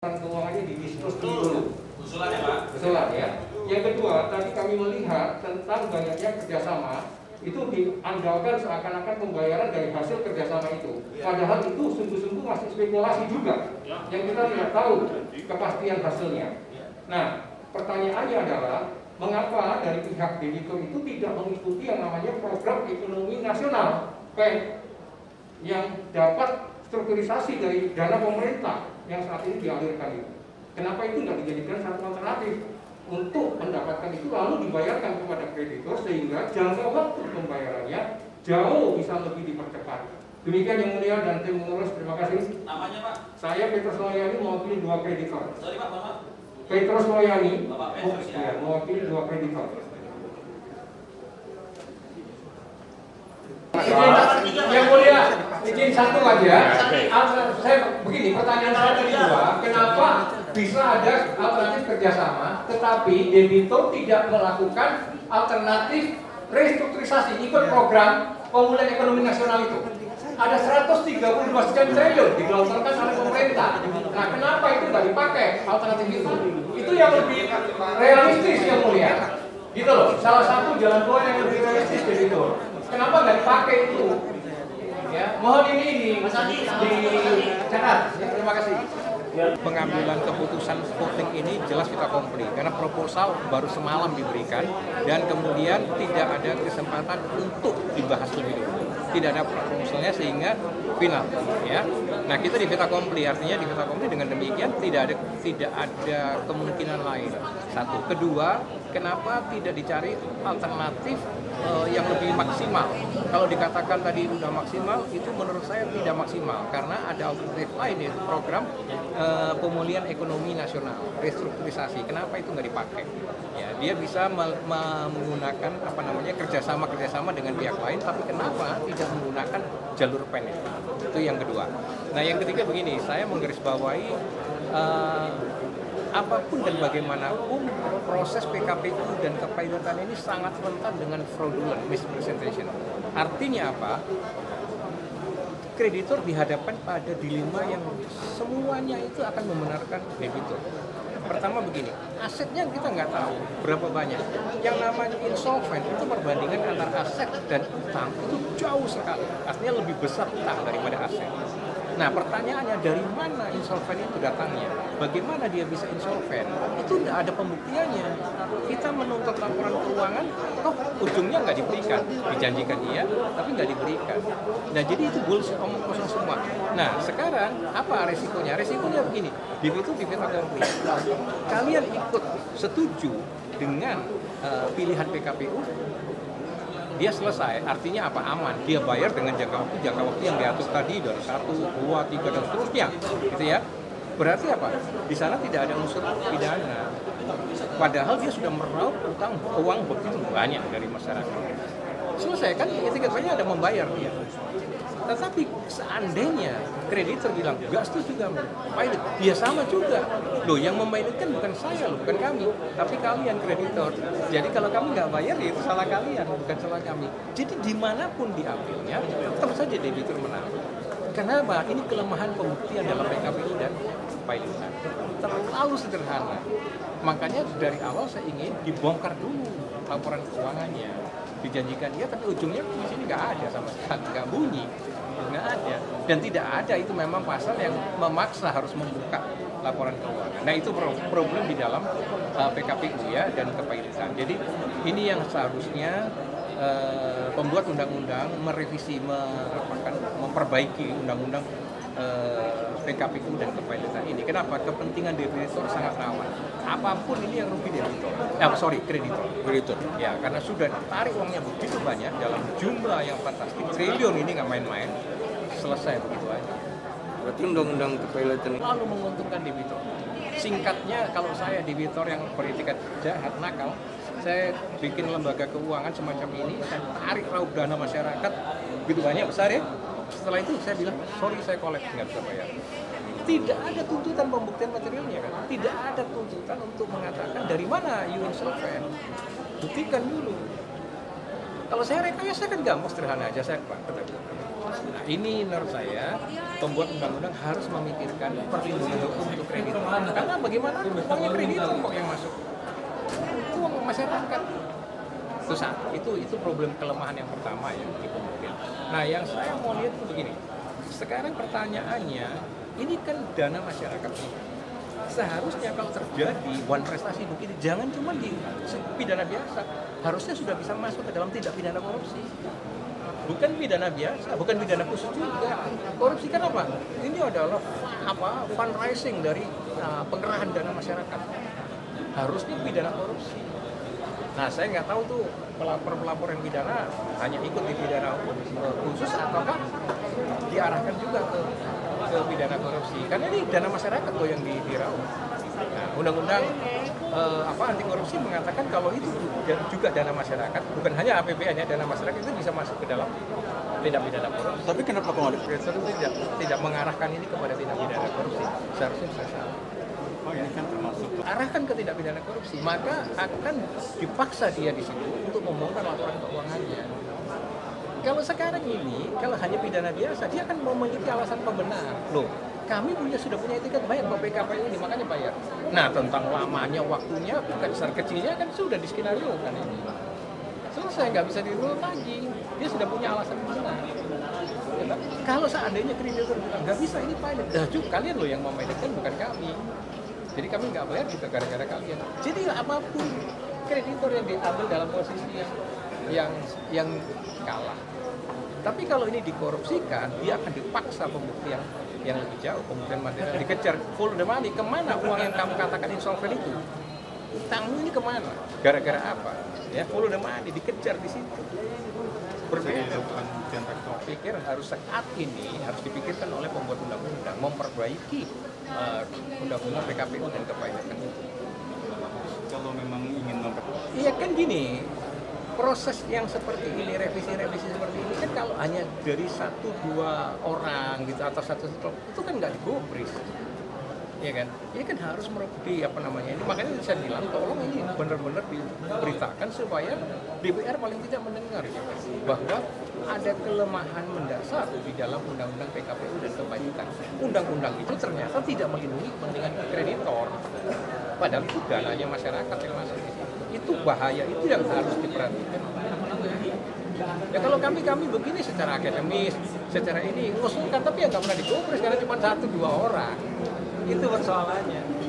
keuangannya didiskusi dulu. Usulan ya Pak? Usulan ya. Yang kedua, tadi kami melihat tentang banyaknya kerjasama itu diandalkan seakan-akan pembayaran dari hasil kerjasama itu. Padahal itu sungguh-sungguh masih spekulasi juga, yang kita tidak tahu kepastian hasilnya. Nah, pertanyaannya adalah mengapa dari pihak debitur itu tidak mengikuti yang namanya program ekonomi nasional PEN yang dapat strukturisasi dari dana pemerintah yang saat ini dialirkan itu. Kenapa itu tidak dijadikan satu alternatif untuk mendapatkan itu lalu dibayarkan kepada kreditur sehingga jangka waktu pembayarannya jauh bisa lebih dipercepat. Demikian yang mulia dan tim pengurus, terima kasih. Namanya Pak? Saya Petrus Loyani mewakili dua kreditor. Sorry Pak, Bapak? Petrus Loyani Bapak Petrus ya? mewakili dua kreditor. Yang mulia, izin satu aja. Saya begini, pertanyaan saya kedua, kenapa bisa ada alternatif kerjasama, tetapi debitur tidak melakukan alternatif restrukturisasi ikut program pemulihan ekonomi nasional itu? Ada 132 sekian triliun digelontorkan oleh pemerintah. Nah, kenapa itu nggak dipakai alternatif itu? Itu yang lebih realistis yang mulia. Gitu loh. Salah satu jalan keluar yang lebih realistis debitur. Kenapa nggak dipakai itu? Ya, mohon ini dicatat. Ya, terima kasih. Pengambilan keputusan voting ini jelas kita komplit karena proposal baru semalam diberikan dan kemudian tidak ada kesempatan untuk dibahas lebih dulu. Tidak ada proposalnya sehingga final ya. Nah, kita di vita kompli, artinya di vita kompli dengan demikian tidak ada kemungkinan lain. Satu, kedua, kenapa tidak dicari alternatif yang lebih maksimal? Kalau dikatakan tadi sudah maksimal, itu menurut saya tidak maksimal karena ada alternatif lain yaitu program pemulihan ekonomi nasional, restrukturisasi. Kenapa itu nggak dipakai? Ya, dia bisa menggunakan kerjasama dengan pihak lain, tapi kenapa tidak menggunakan jalur PEN? Itu yang kedua. Nah, yang ketiga begini, saya menggarisbawahi apapun dan bagaimanapun proses PKPU dan kepilotan ini sangat rentan dengan fraudulent misrepresentation. Artinya apa? Kreditur dihadapkan pada dilema yang semuanya itu akan membenarkan debitur. Pertama begini, asetnya kita nggak tahu berapa banyak. Yang namanya insolven itu perbandingan antara aset dan utang itu jauh sekali. Artinya lebih besar utang daripada aset. Nah, pertanyaannya dari mana insolven itu datangnya? Bagaimana dia bisa insolven? Itu tidak ada pembuktiannya. Kita menuntut laporan keuangan, toh ujungnya nggak diberikan. Dijanjikan iya, tapi nggak diberikan. Nah, jadi itu bullshit, omong kosong semua. Nah, sekarang apa resikonya? Resikonya begini, di vita kompli. Kalian ikut setuju dengan pilihan PKPU, dia selesai, artinya apa? Aman. Dia bayar dengan jangka waktu yang diatur tadi dari 1, 2, 3 dan seterusnya, gitu ya. Berarti apa? Di sana tidak ada unsur pidana. Padahal dia sudah meraup uang begitu banyak dari masyarakat. Selesai kan? Ketika ada membayar dia. Tetapi seandainya kreditur bilang nggak setuju kami, pilot, dia sama juga. Loh, yang memilotkan bukan saya, bukan kami, tapi kalian kreditor. Jadi kalau kami nggak bayar, ya itu salah kalian, bukan salah kami. Jadi dimanapun diambilnya, tetap saja debitur menang. Kenapa? Ini kelemahan pembuktian dalam PKPU dan pilotan. Terlalu sederhana. Makanya dari awal saya ingin dibongkar dulu laporan keuangannya. Dijanjikan dia, tapi ujungnya di sini nggak ada sama sekali, nggak bunyi. Nggak ada, dan tidak ada, itu memang pasal yang memaksa harus membuka laporan keuangan. Nah, itu problem di dalam PKPU ya dan kepilotan. Jadi ini yang seharusnya pembuat undang-undang merevisi, memperbaiki undang-undang PKPU dan kepilotan ini. Kenapa? Kepentingan debitur sangat rawan. Apapun ini yang rugi debitur. Kreditor. Ya, karena sudah tarik uangnya begitu banyak dalam jumlah yang fantastik. Triliun ini nggak main-main. Selesai begitu aja. Berarti undang-undang kepilotan Lalu menguntungkan debitur. Singkatnya, kalau saya debitur yang beretikat jahat, nakal, saya bikin lembaga keuangan semacam ini, saya tarik raup dana masyarakat begitu banyak, besar ya. Setelah itu saya bilang, sorry saya kolek, nggak bisa bayar. Tidak ada tuntutan pembuktian materialnya kan? Tidak ada tuntutan untuk mengatakan dari mana you insolvent. Buktikan dulu. Kalau saya rekayasa kan gampang, sederhana aja, saya Nah, ini menurut saya pembuat undang-undang harus memikirkan perlindungan hukum untuk kreditor. Karena bagaimana uangnya kreditor kok yang masuk? Itu uang masyarakat. Itu problem kelemahan yang pertama ya di pemobil. Nah, yang saya mau lihat itu begini. Sekarang pertanyaannya, ini kan dana masyarakat. Seharusnya kalau terjadi one prestasi begini, jangan cuma di pidana biasa, harusnya sudah bisa masuk ke dalam tindak pidana korupsi. Bukan pidana biasa, bukan pidana khusus juga. Korupsi kan apa? Ini adalah fundraising dari pengerahan dana masyarakat. Harusnya pidana korupsi. Nah, saya nggak tahu tuh pelapor yang pidana hanya ikut di pidana khusus ataukah diarahkan juga ke pidana korupsi. Karena ini dana masyarakat loh yang diraup. Nah, undang-undang anti korupsi mengatakan kalau itu juga dana masyarakat, bukan hanya APBN ya, dana masyarakat itu bisa masuk ke dalam tindak pidana korupsi. Tapi kenapa kok tidak mengarahkan ini kepada tindak pidana korupsi? Seharusnya bisa salah. Oh, ini kan termasuk Arahkan ke tindak pidana korupsi, maka akan dipaksa dia di situ untuk membongkar laporan keuangannya. Kalau sekarang ini, kalau hanya pidana biasa, dia akan memiliki alasan pembenar. Loh, kami sudah punya etiket bayar ke PKPU ini, makanya bayar. Nah, tentang lamanya, waktunya, besar kecilnya kan sudah di skenario kan ini. Selesai, nggak bisa dirubah lagi. Dia sudah punya alasan pembenar. Ya, kalau seandainya kreditor bilang, nggak bisa, ini pilot. Dah, kalian loh yang memainkan, bukan kami. Jadi kami nggak bayar juga gara-gara kalian. Jadi apapun kreditor yang diambil dalam posisi yang kalah. Tapi kalau ini dikorupsikan, dia akan dipaksa pembuktian yang lebih jauh, pembuktian material dikejar full the money. Kemana uang yang kamu katakan insolven itu? Utangmu ini kemana? Gara-gara apa? Ya, full the money dikejar di situ. Berbeda. Saya pikir harus saat ini harus dipikirkan oleh pembuat undang-undang memperbaiki undang-undang PKPU dan kepajakan itu. kalau memang ingin Iya kan gini, proses yang seperti ini, revisi-revisi seperti ini kan kalau hanya dari 1-2 orang gitu atau satu itu kan nggak digubris. Ya kan? Ini kan harus ini makanya saya bilang tolong ini benar-benar diberitakan supaya DPR paling tidak mendengar ya, bahwa ada kelemahan mendasar di dalam undang-undang PKPU dan kepajakan. Undang-undang itu ternyata tidak melindungi kepentingan kreditor. Padahal itu dananya masyarakat yang masuk di situ. Itu bahaya, itu yang harus diperhatikan. Ya kalau kami begini secara akademis, secara ini ngusulkan, tapi ya nggak pernah digubris karena cuma 1-2 orang. Itu persoalannya.